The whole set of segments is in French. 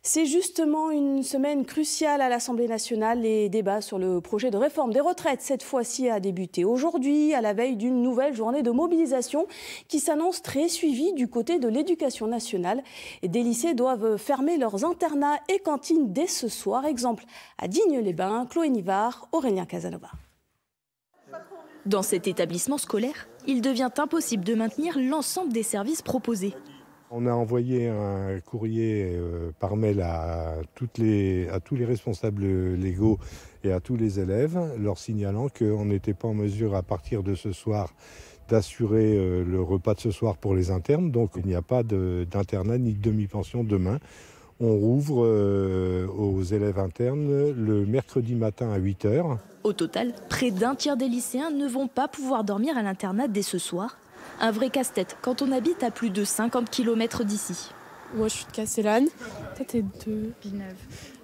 C'est justement une semaine cruciale à l'Assemblée nationale. Les débats sur le projet de réforme des retraites, cette fois-ci, a débuté aujourd'hui, à la veille d'une nouvelle journée de mobilisation qui s'annonce très suivie du côté de l'Éducation nationale. Des lycées doivent fermer leurs internats et cantines dès ce soir. Exemple à Digne-les-Bains, Chloé Nivard, Aurélien Casanova. Dans cet établissement scolaire, il devient impossible de maintenir l'ensemble des services proposés. On a envoyé un courrier par mail à tous les responsables légaux et à tous les élèves, leur signalant qu'on n'était pas en mesure à partir de ce soir d'assurer le repas de ce soir pour les internes. Donc il n'y a pas d'internat ni de demi-pension demain. On rouvre aux élèves internes le mercredi matin à 8 h. Au total, près d'un tiers des lycéens ne vont pas pouvoir dormir à l'internat dès ce soir. Un vrai casse-tête quand on habite à plus de 50 km d'ici. Moi, je suis de Castellane. Toi, t'es de Villeneuve.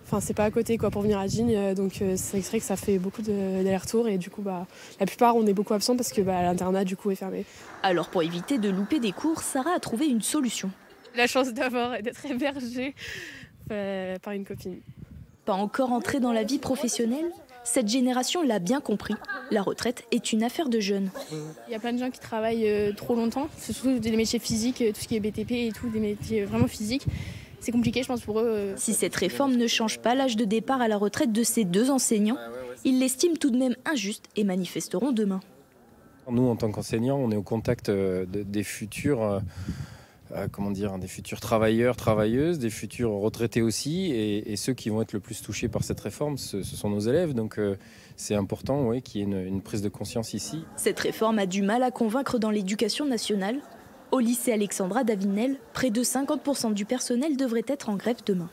Enfin, c'est pas à côté quoi, pour venir à Digne, donc c'est vrai que ça fait beaucoup d'allers-retours et du coup, la plupart, on est beaucoup absents parce que l'internat, du coup, est fermé. Alors, pour éviter de louper des cours, Sarah a trouvé une solution. La chance d'être hébergée par une copine. Pas encore entrée dans la vie professionnelle ? Cette génération l'a bien compris. La retraite est une affaire de jeunes. Il y a plein de gens qui travaillent trop longtemps. C'est surtout des métiers physiques, tout ce qui est BTP et tout, des métiers vraiment physiques. C'est compliqué, je pense, pour eux. Si cette réforme ne change pas l'âge de départ à la retraite de ces deux enseignants, ils l'estiment tout de même injuste et manifesteront demain. Nous, en tant qu'enseignants, on est au contact des futurs... des futurs travailleurs, travailleuses, des futurs retraités aussi, et ceux qui vont être le plus touchés par cette réforme, ce sont nos élèves. Donc c'est important qu'il y ait une prise de conscience ici. Cette réforme a du mal à convaincre dans l'éducation nationale. Au lycée Alexandra d'Avinel, près de 50% du personnel devrait être en grève demain.